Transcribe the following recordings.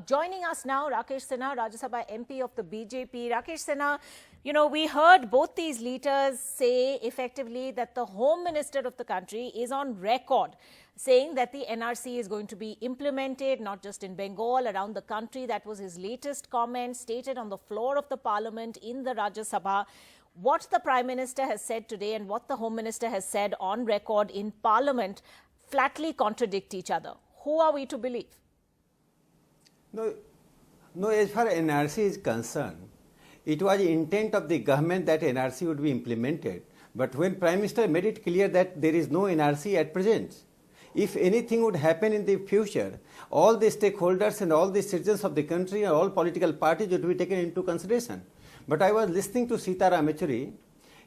Joining us now, Rakesh Sinha, Rajya Sabha MP of the BJP. Rakesh Sinha, we heard both these leaders say effectively that the Home Minister of the country is on record saying that the NRC is going to be implemented, not just in Bengal, around the country. That was his latest comment, stated on the floor of the parliament in the Rajya Sabha. What the Prime Minister has said today and what the Home Minister has said on record in parliament flatly contradict each other. Who are we to believe? No, as far as NRC is concerned, it was the intent of the government that NRC would be implemented. But when Prime Minister made it clear that there is no NRC at present, if anything would happen in the future, all the stakeholders and all the citizens of the country and all political parties would be taken into consideration. But I was listening to Sitaram Yechury.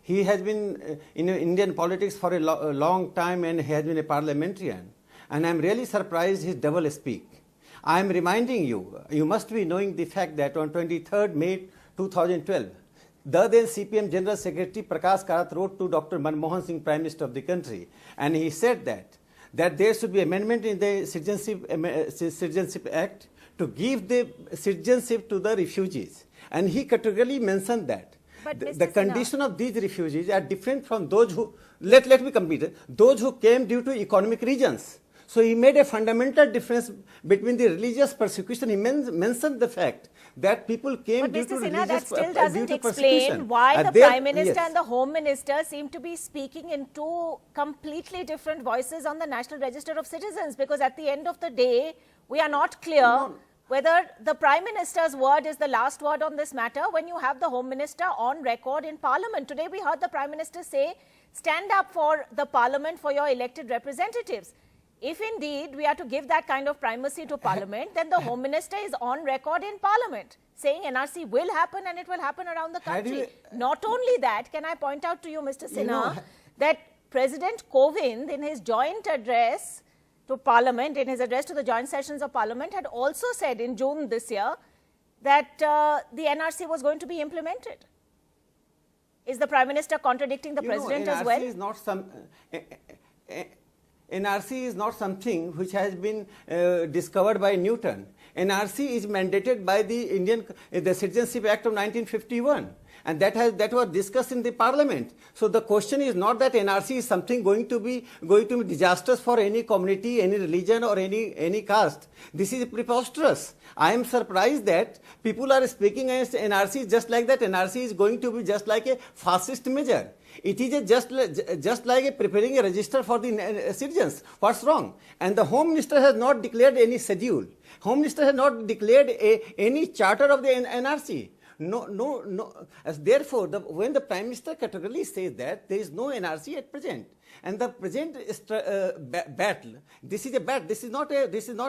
He has been in Indian politics for a long time and he has been a parliamentarian. And I am really surprised his double speak. I am reminding you, you must be knowing the fact that on 23rd May 2012, the then CPM General Secretary Prakash Karat wrote to Dr. Manmohan Singh, Prime Minister of the country, and he said that there should be amendment in the Citizenship Act to give the citizenship to the refugees. And he categorically mentioned that the condition of these refugees are different from those who, let me complete it, those who came due to economic reasons. So he made a fundamental difference between the religious persecution. He mentioned the fact that people came due to religious persecution. But Mr. Sinha, that still doesn't explain why the Prime Minister and the Home Minister seem to be speaking in two completely different voices on the National Register of Citizens. Because at the end of the day, we are not clear whether the Prime Minister's word is the last word on this matter when you have the Home Minister on record in Parliament. Today we heard the Prime Minister say, stand up for the Parliament, for your elected representatives. If indeed we are to give that kind of primacy to Parliament, then the Home Minister is on record in Parliament saying NRC will happen and it will happen around the country. Not only that, can I point out to you, Mr. Sinha, that President Kovind in his joint address to Parliament, in his address to the joint sessions of Parliament, had also said in June this year that the NRC was going to be implemented. Is the Prime Minister contradicting the President as well? NRC is not something which has been discovered by Newton. NRC is mandated by the Citizenship Act of 1951, and that was discussed in the Parliament. So the question is not that NRC is something going to be disastrous for any community, any religion, or any caste. This is preposterous. I am surprised that people are speaking against NRC just like that. NRC is going to be just like a fascist measure. It is just like preparing a register for the citizens. What's wrong? And the Home Minister has not declared any schedule. Home Minister has not declared any charter of the NRC. No. Therefore, when the Prime Minister categorically says that there is no NRC at present, and the present battle, this is a battle. This is not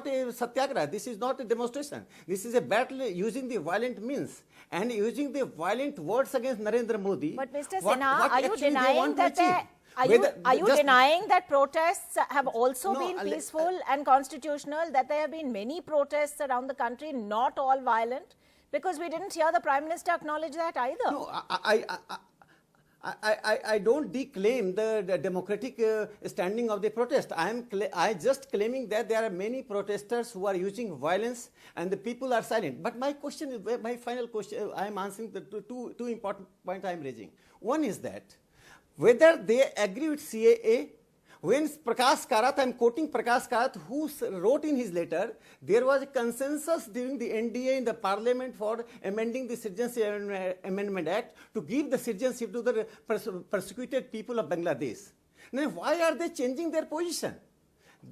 a satyagraha. This is not a demonstration. This is a battle using the violent means and using the violent words against Narendra Modi. But Mr. Sinha, are you denying that are you denying that protests have also been peaceful and constitutional? That there have been many protests around the country, not all violent? Because we didn't hear the Prime Minister acknowledge that either. No, I don't declaim the democratic standing of the protest. I just claiming that there are many protesters who are using violence and the people are silent. But my final question, I am answering the two important points I am raising. One is that whether they agree with CAA. When Prakash Karat, I am quoting Prakash Karat, who wrote in his letter, there was a consensus during the NDA in the Parliament for amending the Citizenship Amendment Act to give the citizenship to the persecuted people of Bangladesh. Now, why are they changing their position?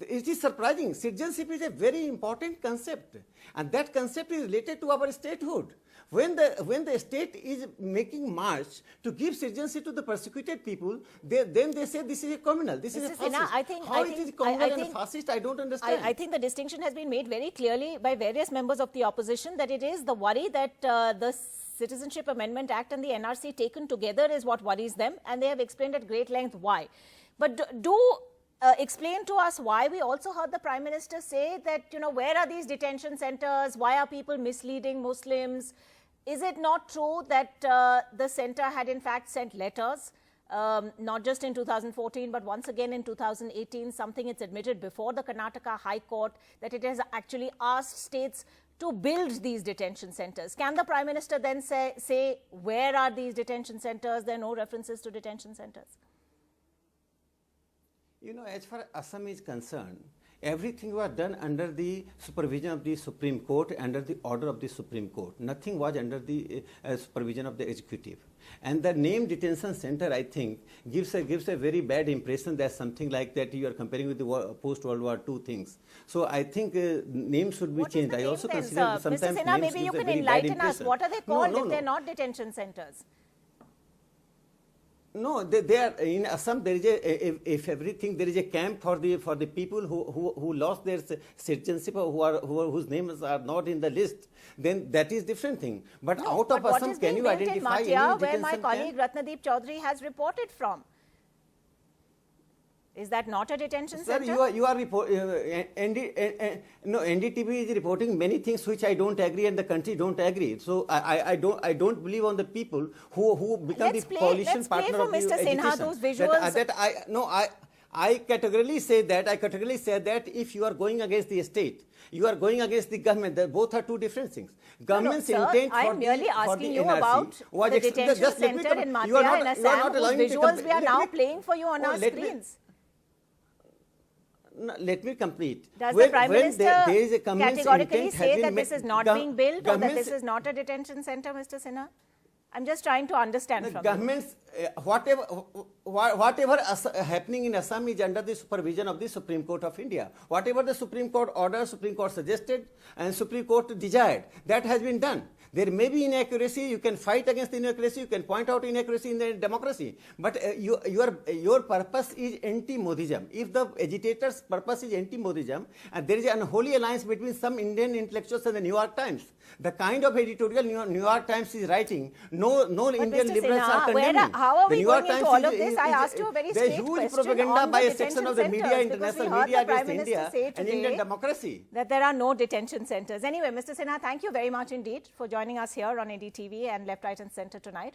It is surprising. Citizenship is a very important concept, and that concept is related to our statehood. When the state is making march to give citizenship to the persecuted people, then they say this is a communal, this is a fascist. How it is communal and fascist, I don't understand. I think the distinction has been made very clearly by various members of the opposition that it is the worry that the Citizenship Amendment Act and the NRC taken together is what worries them, and they have explained at great length why. But explain to us why. We also heard the Prime Minister say that, where are these detention centers? Why are people misleading Muslims? Is it not true that the centre had in fact sent letters not just in 2014, but once again in 2018, something it's admitted before the Karnataka High Court, that it has actually asked states to build these detention centers. Can the Prime Minister then say where are these detention centers? There are no references to detention centers. You know, as far as Assam is concerned, everything was done under the supervision of the Supreme Court, under the order of the Supreme Court. Nothing was under the supervision of the executive. And the name detention center, I think, gives a very bad impression that something like that you are comparing with the post-World War II things. So I think names should be changed. I also consider sometimes Mr. Sinha, names maybe you gives a can very bad enlighten us. impression. What are they called if no. they're not detention centers? No, they are in Assam. There is if everything, there is a camp for the people who lost their citizenship or whose names are not in the list. Then that is different thing. But No, out of but Assam, can you identify any Matia, where detention my colleague camp? Ratnadeep Chaudhary has reported from? Is that not a detention Sir, center? you are NDTV is reporting many things which I don't agree and the country don't agree. So I don't believe on the people who become the coalition partner of the Let's play for Mr. Sinha education. those visuals. I categorically say that if you are going against the state, you are going against the government. Both are two different things. Government's sir, intent I for am merely the asking you NRC about was the detention just let me center come- in you are Matia and not- you are Assam, not whose allowing me to visuals come- we are let now me- playing for you on our let me- screens. No, let me complete. Does the Prime when Minister there is a government's categorically intent say has that been this met- is not gov- being built or that government's- this is not a detention center, Mr. Sinha? I'm just trying to understand The from government's whatever happening in Assam is under the supervision of the Supreme Court of India. Whatever the Supreme Court ordered, Supreme Court suggested, and Supreme Court desired, that has been done. There may be inaccuracy. You can fight against inaccuracy. You can point out inaccuracy in the democracy. But your purpose is anti-Modism. If the agitator's purpose is anti-Modism, and there is an unholy alliance between some Indian intellectuals and the New York Times, the kind of editorial New York Times is writing, no But Indian Mr. liberals Sinha, are condemning. how are The we New York going into Times all of this? I asked you a very there's straight huge question propaganda on by the a section of the detention media, centers, because we international heard media the Prime against Minister India say and today Indian democracy. that there are no detention centers. Anyway, Mr. Sinha, thank you very much indeed for joining us here on NDTV and Left, Right and Centre tonight.